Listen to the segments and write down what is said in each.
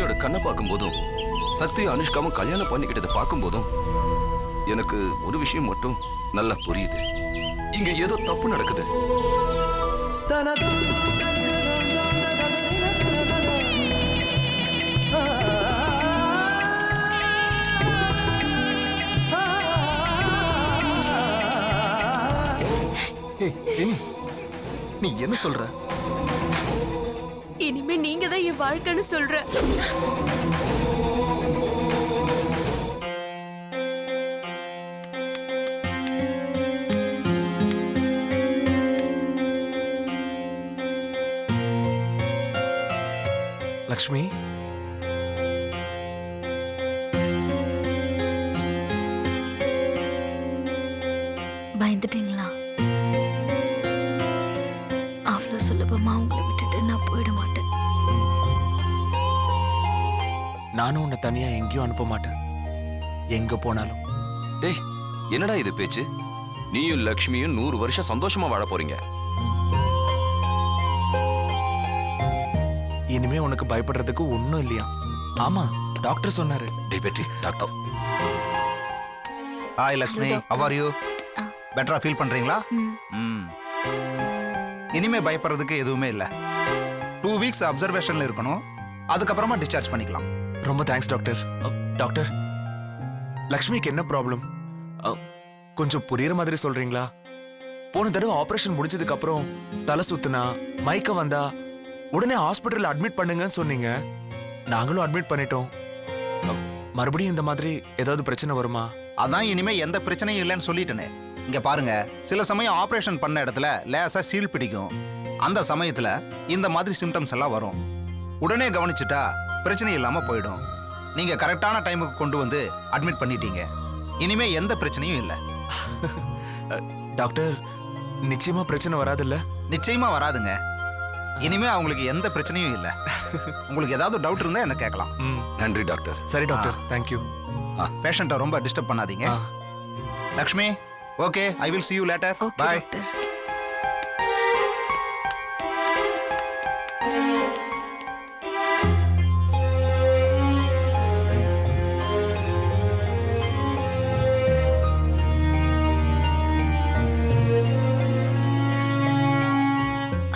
லக்ஷ்மியோட கண்ணை பார்க்கும் போதும் சக்தி அனுஷ்காவும் கல்யாணம் பண்ணிக்கிட்டதை பார்க்கும் போதும் எனக்கு ஒரு விஷயம் மட்டும் நல்லா புரியுது. இங்க ஏதோ தப்பு நடக்குது. நீ என்ன சொல்ற? இனிமே நீங்க தான் என் வாழ்க்கைன்னு சொல்ற. லக்ஷ்மி, பயந்துட்டீங்களா? அவ்வளோ சுலபமா உங்களை விட்டுட்டு நான் போயிட மாட்டேன். நானும் உன்னை தனியா எங்கேயும் அனுப்ப மாட்டேன். எங்க போனாலும். டேய், என்னடா இது பேச்சு? நீயும் லக்ஷ்மியும் 100 வருஷம் சந்தோஷமா வாழ போறீங்க. இனிமே உனக்கு பயப்படுறதுக்கு ஒண்ணும் இல்லையா? ஆமா, டாக்டர் சொன்னாரு. டேய் வெற்றி, doctor. Hi Lakshmi, how are you? பெட்டரா ஃபீல் பண்றீங்களா? இனிமே பயப்படுறதுக்கு எதுவுமே இல்ல. 2 வீக்ஸ் அப்சர்வேஷன்ல இருக்கணும். அதுக்கப்புறமா டிஸ்சார்ஜ் பண்ணிக்கலாம். ரொம்ப தேங்க்ஸ் டாக்டர். டாக்டர், லக்ஷ்மிக்கு என்ன ப்ராப்ளம்? கொஞ்சம் புரியுற மாதிரி சொல்றீங்களா? போன தடவை ஆபரேஷன் முடிஞ்சதுக்கு அப்புறம் தலை சுத்துனா, மயக்கம் வந்தா உடனே ஹாஸ்பிட்டல் அட்மிட் பண்ணுங்கன்னு சொன்னீங்க. நாங்களும் அட்மிட் பண்ணிட்டோம். மறுபடியும் இந்த மாதிரி ஏதாவது பிரச்சனை வருமா? அதான் இனிமே எந்த பிரச்சனையும் இல்லைன்னு சொல்லிட்டேனே. இங்க பாருங்க, சில சமயம் ஆபரேஷன் பண்ண இடத்துல லேசா சீல் பிடிக்கும். அந்த சமயத்துல இந்த மாதிரி சிம்டம்ஸ் எல்லாம் வரும். உடனே கவனிச்சுட்டா பிரச்சனை இல்லாம போயிடும். நீங்க கரெக்டான டைமுக்கு கொண்டு வந்து அட்மிட் பண்ணிட்டீங்க. இனிமே எந்த பிரச்சனையும் இல்லை. டாக்டர், நிச்சயமா பிரச்சனை வராதுல்ல? நிச்சயமா வராதுங்க. இனிமே அவங்களுக்கு எந்த பிரச்சனையும் இல்லை. உங்களுக்கு ஏதாவது டவுட் இருந்தா என்ன கேட்கலாம். நன்றி டாக்டர். சரி டாக்டர், தேங்க்யூ. பேஷண்ட்டை ரொம்ப டிஸ்டர்ப் பண்ணாதீங்க. Lakshmi, okay, I will see you later. Okay Bye. Doctor.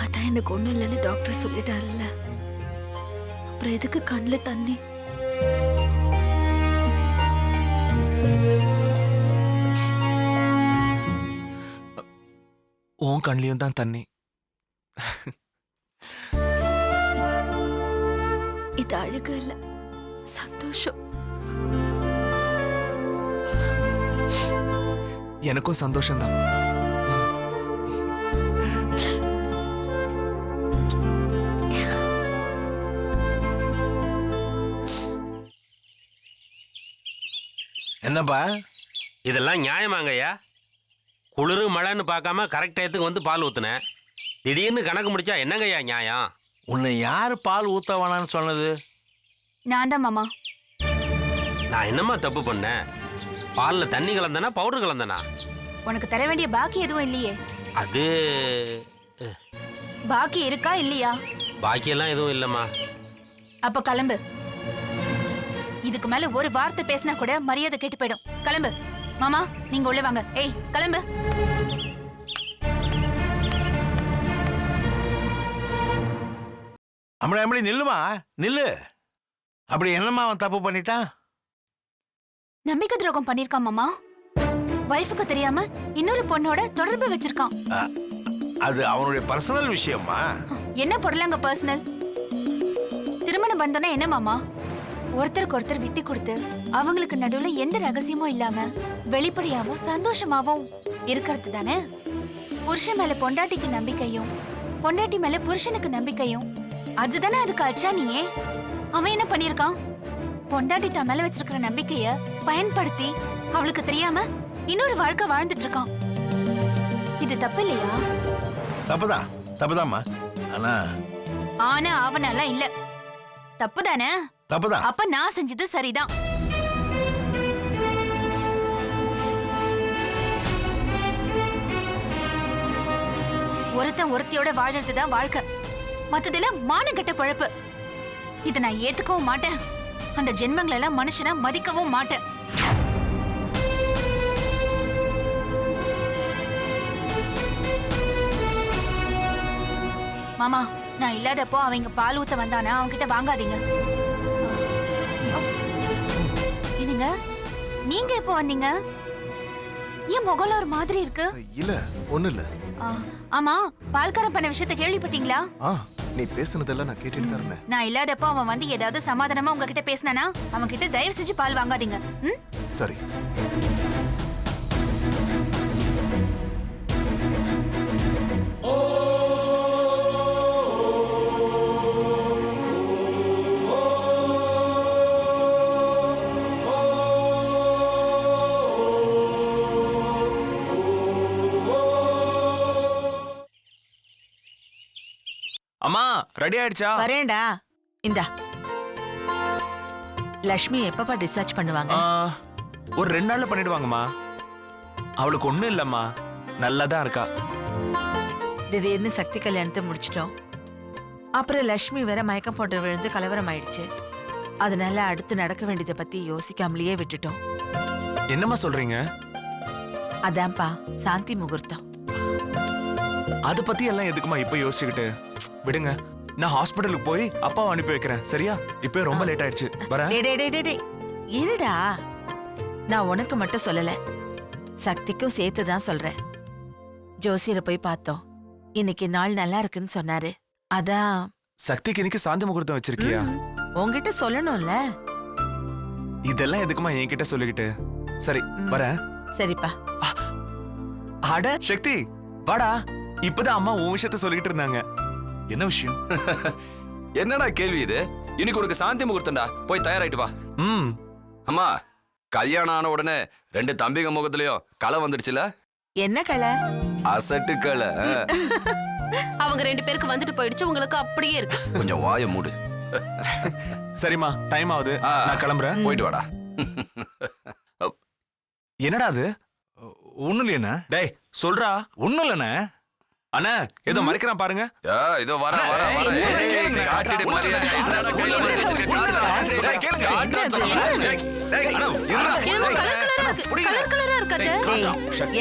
அதான் எனக்கு ஒண்ணும் இல்லைன்னு டாக்டர் சொல்லிட்டாருல்ல, அப்புறம் எதுக்கு கண்ணுல தண்ணி? உன் கண்ணிலையும் தான் தண்ணி. இது அழுக இல்ல, சந்தோஷம். எனக்கும் சந்தோஷம்தான். என்னப்பா இதெல்லாம் நியாயமாங்கய்யா? குளிர் மழைன்னு பார்க்காம கரெக்ட் டயத்துக்கு வந்து பால் ஊத்துனேன். திடீர்னு கணக்கு முடிச்சா என்னங்கய்யா நியாயம்? உன்னை யாரு பால் ஊத்த வேணான்னு சொன்னது? நான் தான் மாமா. நான் என்னம்மா தப்பு பண்ணேன்? பாலில் தண்ணி கலந்தனா பவுடர் கலந்தனா? உனக்கு தர வேண்டிய பாக்கி எதுவும் இல்லையே. அது பாக்கி இருக்கா இல்லையா? பாக்கியெல்லாம் எதுவும் இல்லைம்மா. அப்ப கிளம்பு. இதுக்கு மேல ஒரு வார்த்தை பேசினா கூட மரியாதை கெட்டு போயிடும். கிளம்பு. மாமா, நீங்க உள்ள வாங்க. ஏய், கிளம்பு. அம்பளி நில்லுமா, நில்லு. அப்படி என்னம்மா அவன் தப்பு பண்ணிட்டான்? நம்பிக்கை துரோகம் பண்ணிருக்கான் மாமா. வைஃபுக்கு தெரியாம இன்னொரு பொண்ணோட தொடர்பு வச்சிருக்கான். அது அவனுடைய பர்சனல் விஷயமா? என்ன பொடலாங்க பர்சனல்? திருமணம் பந்தோன்னா என்ன மாமா? ஒருத்தருக்கு ஒருத்தர் விட்டு கொடுத்து அவங்களுக்கு நடுவுல எந்த ரகசியமும் இல்லாம வெளிப்படையாவும் சந்தோஷமாவும் இருக்கிறது தானே. புருஷன் மேல பொண்டாட்டிக்கு நம்பிக்கையும் பொண்டாட்டி மேல புருஷனுக்கு நம்பிக்கையும் அதுதானே அதுக்கு அச்சானியே. அவன் என்ன பண்ணிருக்கான்? பொண்டாட்டி தான் மேல வச்சிருக்கிற நம்பிக்கைய பயன்படுத்தி அவளுக்கு தெரியாம இன்னொரு வாழ்க்கை வாழ்ந்துட்டு இருக்கான். இது தப்பு இல்லையா? தப்புதான், தப்புதாம்மா. ஆனா அவனெல்லாம் இல்ல. தப்புதானே? தப்புதான். அப்ப நான் செஞ்சது சரிதான். ஒருத்தன் ஒருத்தியோட வாழறதுதான் வாழ்க்கை. மத்ததுல மானங்கெட்ட பழப்பு. இதை நான் ஏத்துக்கவும் மாட்டேன். அந்த ஜென்மங்களை எல்லாம் மனுஷனை மதிக்கவும் மாட்டேன். மாமா, நான் இல்லாதப்போ அவங்க பால் ஊத்த வந்தானா அவங்க கிட்ட வாங்காதீங்க. என்னங்க, நீங்க எப்போ வந்தீங்க? ஏன் முகல ஒரு மாதிரி இருக்கு? இல்ல ஒண்ணு இல்ல. ஆமா, பால்காரன் பண்ண விஷயத்தை கேள்விப்பட்டீங்களா? நீ பேசுனதெல்லாம் நான் கேட்டுட்டு தான் இருந்தேன். நான் இல்லாதப்போ அவன் வந்து ஏதாவது சமாதானமா உங்ககிட்ட பேசினானா அவன் கிட்ட தயவு செஞ்சு பால் வாங்காதீங்க. சரி. அம்மா ரெடி ஆயிடுச்சா? வரேன்டா. இந்தா. லக்ஷ்மி எப்பப்பா டிஸ்சார்ஜ் பண்ணுவாங்க? ஒரு 2 நாள்ல பண்ணிடுவாங்கம்மா. அவளுக்கு ஒண்ணும் இல்லம்மா, நல்லாதான் இருக்கா. திடீர்னு சக்தி கல்யாணத்தை முடிச்சிட்டோம். அப்புறம் லக்ஷ்மி வேற மயக்கம் போட்டு விழுந்து கலவரம் ஆயிடுச்சு. அதனால அடுத்து நடக்க வேண்டியதை பத்தி யோசிக்காமலேயே விட்டுட்டோம். என்னம்மா சொல்றீங்க? அதான்ப்பா சாந்தி முகூர்த்தம். அத பத்தி எல்லாம் எதுக்குமா இப்ப யோசிச்சுக்கிட்டு? விடுங்க, நான் ஹாஸ்பிடலுக்கு போய் அப்பாவை அனுப்பி வைக்கிறேன். சரியா? இப்ப ரொம்ப லேட் ஆயிடுச்சு. வரேன். டேய் இருடா. நான் உனக்கு மட்டும் சொல்லல, சக்திக்கும் சேர்த்து தான் சொல்றேன். ஜோசியரை போய் பார்த்தோம். இன்னைக்கு நாள் நல்லா இருக்குன்னு சொன்னாரு. அதான். சக்திக்கு இன்னைக்கு சாந்தி முகூர்த்தம் வச்சிருக்கியா? உன்கிட்ட சொல்லணும்ல. இதெல்லாம் எதுக்குமா என்கிட்ட சொல்லிக்கிட்டு? சரி வரேன். சரிப்பா. அட சக்தி, வாடா. இப்பதான் அம்மா உன் விஷயத்த சொல்லிட்டு இருந்தாங்க. என்ன விஷயம்? என்னடா கேள்வி இது? இன்னைக்கு உனக்கு சாந்தி முகூர்த்தம்டா, போய் தயாராயிட்டு வா. அம்மா, கல்யாணம் ஆன உடனே 2 தம்பிங்க முகத்திலயும் களை வந்துடுச்சுல? என்ன களை? அசட்டு களை. அவங்க 2 பேருக்கு வந்துட்டு போயிடுச்சு, உங்களுக்கு அப்படியே இருக்கு. கொஞ்சம் வாயை மூடு. சரிம்மா, டைம் ஆகுது, நான் கிளம்புறேன். போயிட்டு வாடா. என்னடா அது? ஒண்ணும் இல்லையா? டேய் சொல்றா. ஒண்ணும் இல்லண்ணே. அண்ணா ஏதோ மறைக்கிறான் பாருங்க. இதோ வர காட்டிடு மரியாதை.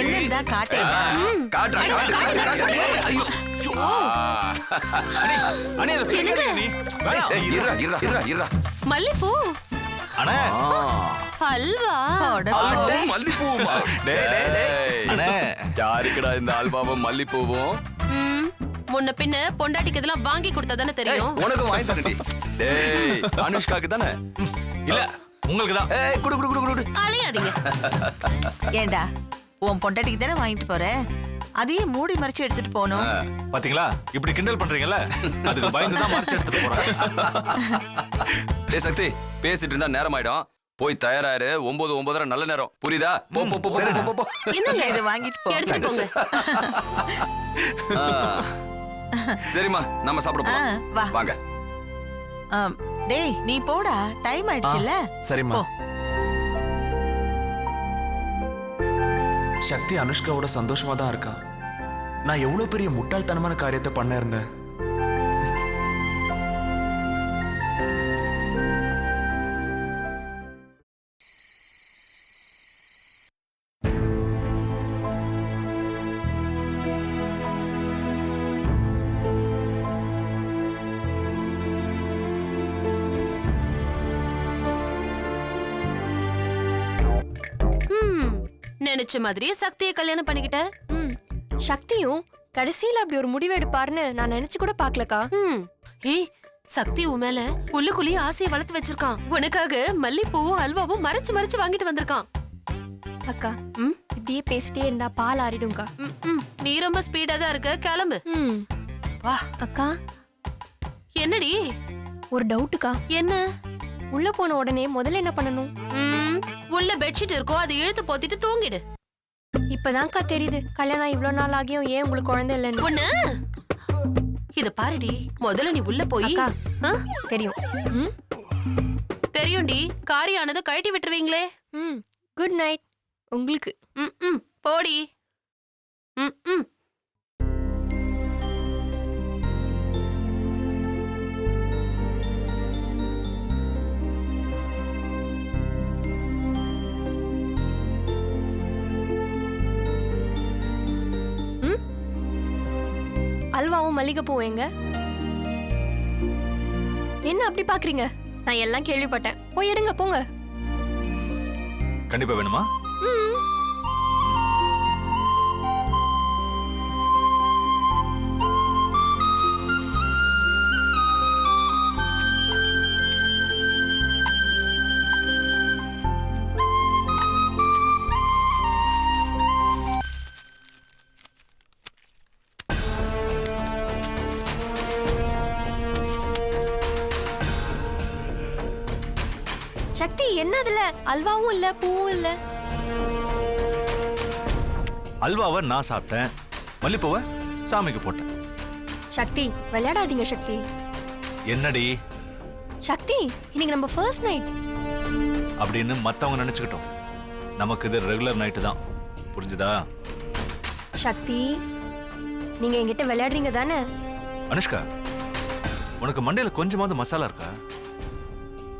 என்னடா காட்டேன்? மல்லிப்பூ அண்ணே, அல்வா. மல்லிப்பூவா? அண்ணே, யாருக்குடா இந்த அல்வாவும் மல்லிப்பூவும்? முன்ன பின்ன பொண்டாட்டிக்கு இதெல்லாம் வாங்கி கொடுத்தா தெரியும். உனக்கு வாங்கி தரடி. டேய், அனுஷ்காக்கு தானே? இல்ல உங்களுக்கு தான். குடு குடு குடு குடு. அலையாதீங்க. ஏண்டா, உன் பொண்டாட்டிக்கு தானே வாங்கிட்டு போற, அதையே மூடி மறைச்சு எடுத்துட்டு போகணும். பாத்தீங்களா, இப்படி கிண்டல் பண்றீங்கல்ல, அதுக்கு பயந்து தான் மறைச்சு எடுத்துட்டு போறேன். டேய் சக்தி, பேசிட்டு இருந்தா நேரம் ஆயிடும். போய் தயாராயிரு. 9, 9:30 நல்ல நேரம். புரியுதா? போ போ போ போ போ. இன்னும் இதை வாங்கிட்டு போ. எடுத்துட்டு போங்க. சரிம்மா, நம்ம சாப்பிட போலாம். வா. வாங்க. டேய் நீ போடா, டைம் ஆயிடுச்சுல்ல. சரிம்மா. சக்தி அனுஷ்காவோட சந்தோஷமா தான் இருக்கா. நான் எவ்வளவு பெரிய முட்டாள்தனமான காரியத்தை பண்ண இருந்தேன். நினைச்ச மாதிரியே சக்தியை கல்யாணம் பண்ணிக்கிட்ட. சக்தியும் கடைசியில அப்படி ஒரு முடிவு எடுப்பாருன்னு நான் நினைச்சு கூட பாக்கலக்கா. ஏய், சக்தி உன் மேல உள்ளுக்குள்ளேயே ஆசையை வளர்த்து வச்சிருக்கான். உனக்காக மல்லிப்பூவும் அல்வாவும் மறைச்சு மறைச்சு வாங்கிட்டு வந்திருக்கான். அக்கா, இப்படியே பேசிட்டே இருந்தா பால் ஆறிடும்க்கா. நீ ரொம்ப ஸ்பீடா தான் இருக்க, கிளம்பு. வா அக்கா. என்னடி? ஒரு டவுட்டுக்கா. என்ன? உள்ள போன உடனே முதல்ல என்ன பண்ணணும்? உள்ள பெட்ஷீட் இருக்கோ, அதை இழுத்து போத்திட்டு தூங்கிடு. இப்பதான்க்கா தெரியுது கல்யாணம் இவ்வளவு நாள் ஆகியும் ஏன் உங்களுக்கு குழந்தை இல்லைன்னு. ஒண்ணு இத பாருடி, முதல்ல நீ உள்ள போய். தெரியும். தெரியும்டி, காரியானதை கழட்டி விட்டுருவீங்களே. குட் நைட் உங்களுக்கு. போடி. அல்வாவும் மல்லிகைப்பூ எங்க? என்ன அப்படி பாக்குறீங்க? நான் எல்லாம் கேள்விப்பட்டேன். போய் எடுங்க போங்க. கண்டிப்பா வேணுமா? சக்தி என்ன அதுல அல்வாவும் இல்ல பூவும் இல்ல. அல்வாவை நான் சாப்பிட்டேன், மல்லிப்பூவை சாமிக்கு போட்டேன். சக்தி விளையாடாதீங்க சக்தி. என்னடி சக்தி இன்னைக்கு நம்ம ஃபர்ஸ்ட் நைட். அப்படின்னு மத்தவங்க நினைச்சுக்கிட்டோம். நமக்கு இது ரெகுலர் நைட்டு தான். புரிஞ்சுதா? சக்தி நீங்க என்கிட்ட விளையாடுறீங்க தானே? அனுஷ்கா, உனக்கு மண்டையில கொஞ்சமாவது மசாலா இருக்கா?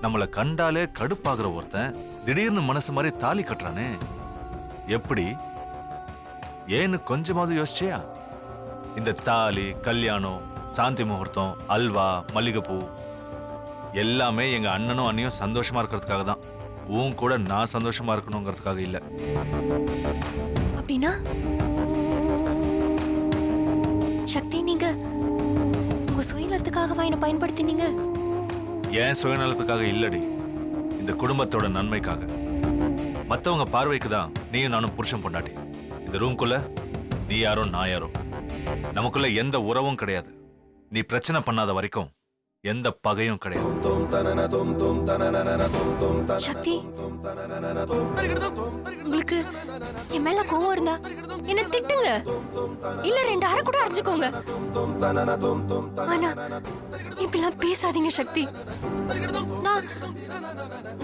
நம்மளை கண்டாலே கடுப்பாகிற ஒருத்தன் திடீர்னு மனசு மாதிரி தாலி கட்டுறானே, எப்படி? ஏன்னு கொஞ்சமாவது யோசிச்சியா? இந்த தாலி, கல்யாணம், சாந்தி முகூர்த்தம், அல்வா, மல்லிகைப்பூ எல்லாமே எங்க அண்ணனும் அண்ணியும் சந்தோஷமா இருக்கிறதுக்காக தான். உன் கூட நான் சந்தோஷமா இருக்கணுங்கிறதுக்காக இல்ல. அப்படின்னா சக்தி நீங்க உங்க சுயநலத்துக்காகவா என்ன பயன்படுத்தினீங்க? ஏன் சுயநலத்துக்காக இல்லடி, இந்த குடும்பத்தோட நன்மைக்காக. மத்தவங்க பார்வைக்கு தான் நீயும் நானும் புருஷன் பொண்டாட்டி. இந்த ரூம்குள்ள நீ யாரோ நான் யாரோ, நமக்குள்ள எந்த உறவும் கிடையாது. நீ பிரச்சனை பண்ணாத வரைக்கும் எந்த பகையும் கிடையாது. சக்தி உங்களுக்கு என் மேல கோவம் இருந்தா என்ன திட்டுங்க, இல்ல 2 அரை கூட அரைச்சுக்கோங்க. ஆனா இப்படிலாம் பேசாதீங்க சக்தி.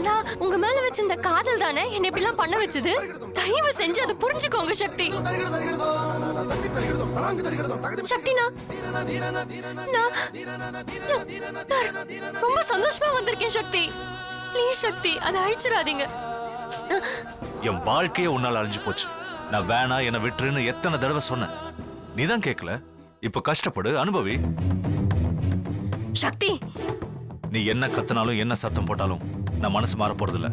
நான் உங்க மேல வச்சிருந்த காதல் தானே என்ன இப்படிலாம் பண்ண வச்சது. தயவு செஞ்சு அதை புரிஞ்சுக்கோங்க சக்தி. சக்தி நான் ரொம்ப சந்தோஷமா வந்திருக்கேன் சக்தி. ப்ளீஸ் சக்தி அதை அழிச்சிடாதீங்க. என் வாழ்க்கையே உன்னால அழிஞ்சு போச்சு. நான் வேணா என்னை விட்டுருன்னு எத்தனை தடவை சொன்னேன், நீதான் கேட்கல. இப்ப கஷ்டப்படு, அனுபவி. சக்தி நீ என்ன கத்துனாலும் என்ன சத்தம் போட்டாலும் நான் மனசு மாற போறதில்ல.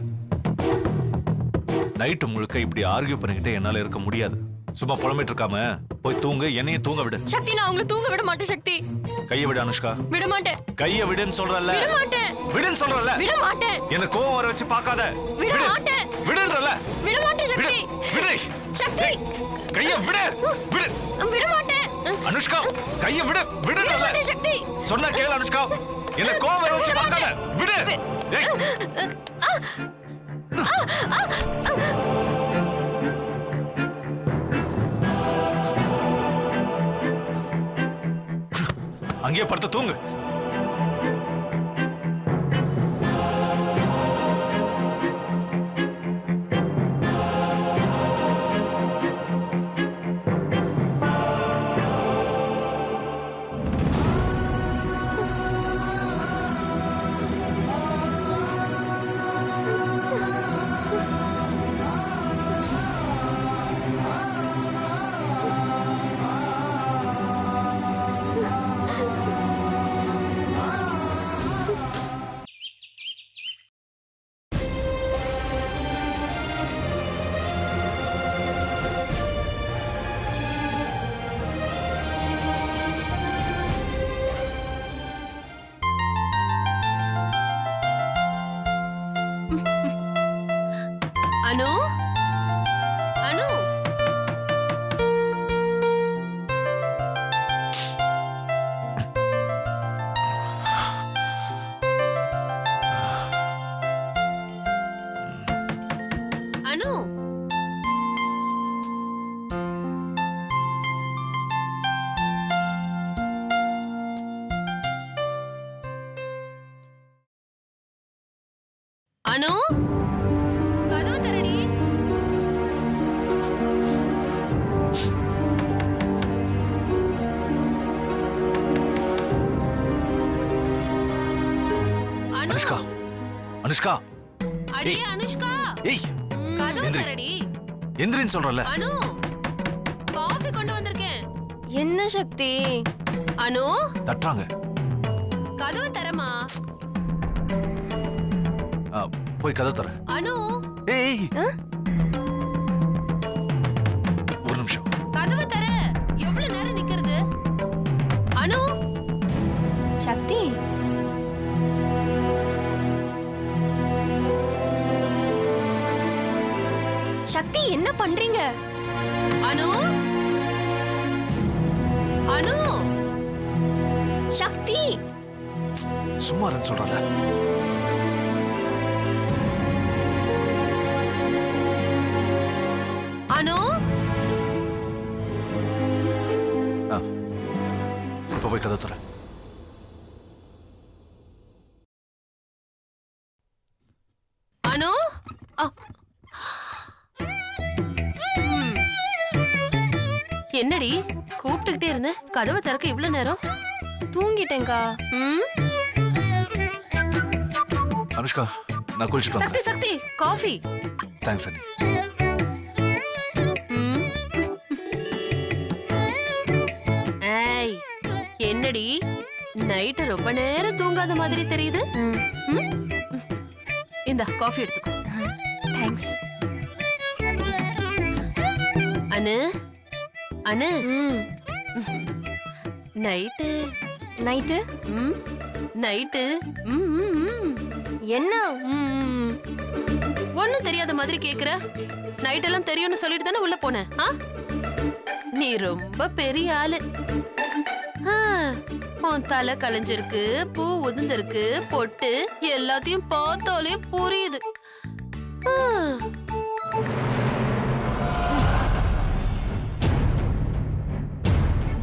நைட்டு முழுக்க இப்படி ஆர்கியூ பண்ணிக்கிட்டே என்னால இருக்க முடியாது. சும்மா புலம்பிட்டு இருக்காம போய் தூங்கு, என்னையும் தூங்க விடு. சக்தி நான் உங்களை தூங்க விட மாட்டேன் சக்தி. கைய விடு அனுஷ்கா. விட மாட்டேன். கைய விடுன்னு சொல்றல. விட மாட்டேன். விடுன்னு சொல்றல. விட மாட்டேன். என்ன கோவம் வர வச்சு பார்க்காத. விட மாட்டேன். விடுன்றல. விட மாட்டேன் சக்தி. விடு. சக்தி கைய விடு. விடு. விட மாட்டேன். அனுஷ்கா கைய விடு. விடுன்றல. சக்தி சொன்னா கேளு அனுஷ்கா. என்ன கோவம் வர வச்சு பார்க்காத. விடு. ஏய். அங்கேயே படுத்து தூங்கு. அனு அனு அனு அனு கதவு தரடி. அனுஷ்கா. அனுஷ்கா. அடியே அனுஷ்கா. ஏய். கதவு எந்திரி. தரடி. எந்திரின்னு சொல்றல. அனு காஃபி கொண்டு வந்திருக்கேன். என்ன சக்தி அனு தட்டுறாங்க. கதவை தரமா. போய் கதை தர. அனு ஏய் ஒரு நிமிஷம். கதவை தர. எவ்வளவு நேரம் நிக்கிறது? அனு சக்தி சக்தி என்ன பண்றீங்க? அனு அனு சக்தி சும்மா இருன்னு சொல்றல. அனு இப்ப போய் கதை தர. அனு என்னடி கூப்பிட்டுக்கிட்டே இருந்தேன், கதவை திறக்க இவ்வளவு நேரம்? தூங்கிட்டேங்கா. அனுஷ்கா நான் குளிச்சுட்டு சக்தி சக்தி காஃபி. தேங்க்ஸ் அண்ணி. ஏய் என்னடி நைட்டு ரொம்ப நேரம் தூங்காத மாதிரி தெரியுது. இந்த காஃபி எடுத்துக்கோ. தேங்க்ஸ். அனு அனு நைட்டு நைட்டு நைட்டு என்ன? ஒண்ணும் தெரியாத மாதிரி கேக்குற. நைட் எல்லாம் தெரியும்னு சொல்லிட்டு தானே உள்ள போனேன். நீ ரொம்ப பெரிய ஆளு. உன் தலை கலைஞ்சிருக்கு, பூ உதிர்ந்திருக்கு, பொட்டு எல்லாத்தையும் பார்த்தாலே புரியுது.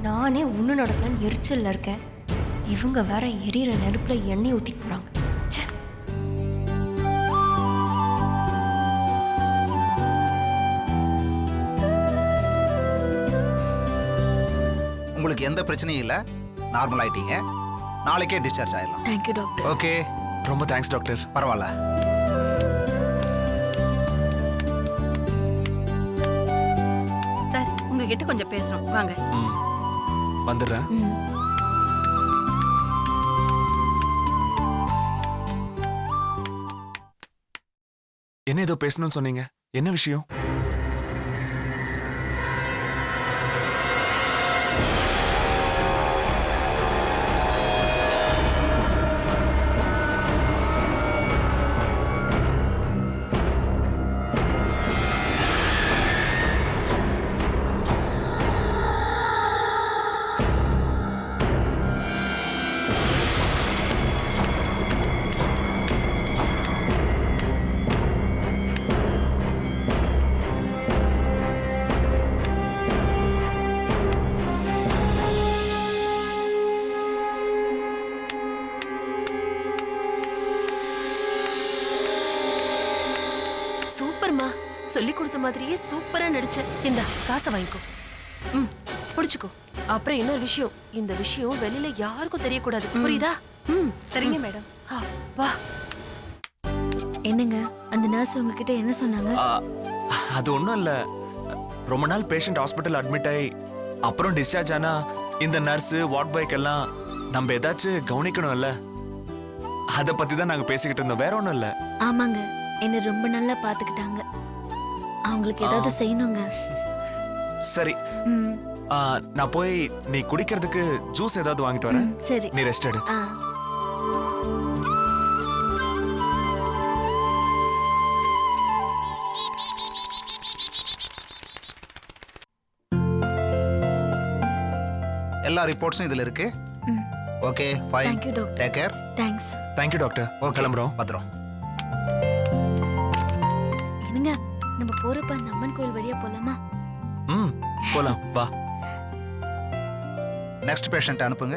நானே ஒண்ணு நடக்கலன்னு எரிச்சல்ல இருக்கேன். இவங்க வேற எரியற நெருப்புல எண்ணெய் ஊத்தி போறாங்க. உங்களுக்கு எந்த பிரச்சனையும் இல்லை, நார்மல் ஆயிட்டீங்க. நாளைக்கே டிஸ்சார்ஜ் ஆயிடலாம். Thank you doctor. ஓகே, ரொம்ப தேங்க்ஸ் டாக்டர். பரவாயில்ல. சார் உங்ககிட்ட கொஞ்சம் பேசுறோம், வாங்க. வந்துடுறேன். என்ன ஏதோ பேசணும்னு சொன்னீங்க, என்ன விஷயம்? சூப்பர்மா, சொல்லி கொடுத்த மாதிரியே சூப்பரா நடிச்ச. இந்த காசை வாங்கிக்கோ. புடிச்சுக்கோ. அப்புறம் இன்னொரு விஷயம், இந்த விஷயம் வெளியில யாருக்கும் தெரியக்கூடாது, புரியுதா? சரிங்க மேடம். வா. என்னங்க அந்த நர்ஸ் உங்ககிட்ட என்ன சொன்னாங்க? அது ஒன்றும் இல்லை. ரொம்ப நாள் பேஷண்ட் ஹாஸ்பிட்டல் அட்மிட் ஆகி அப்புறம் டிஸ்சார்ஜ் ஆனா இந்த நர்ஸு வார்ட் பாய்க்கு எல்லாம் நம்ம ஏதாச்சும் கவனிக்கணும்ல, அதை பற்றி தான் நாங்கள் பேசிக்கிட்டு இருந்தோம், வேற ஒன்றும் இல்லை. ஆமாங்க, என்ன ரொம்ப நல்லா பாத்துக்கிட்டாங்க. அவங்களுக்கு ஏதாவது செய்யணுங்க. சரி, நான் போய் நீ குடிக்கிறதுக்கு ஜூஸ் ஏதாவது வாங்கிட்டு வரேன். சரி, நீ ரெஸ்ட் எடு. எல்லா ரிப்போர்ட்ஸும் இதுல இருக்கு. Okay, fine. Thank you doctor. Take care. Thanks. Thank you doctor. Okay, கிளம்புறோம். பத்திரம். என்னங்க நம்ம போறப்ப அந்த அம்மன் கோயில் வழியா போலாமா? போலாம், வா. நெக்ஸ்ட் பேஷண்ட் அனுப்புங்க.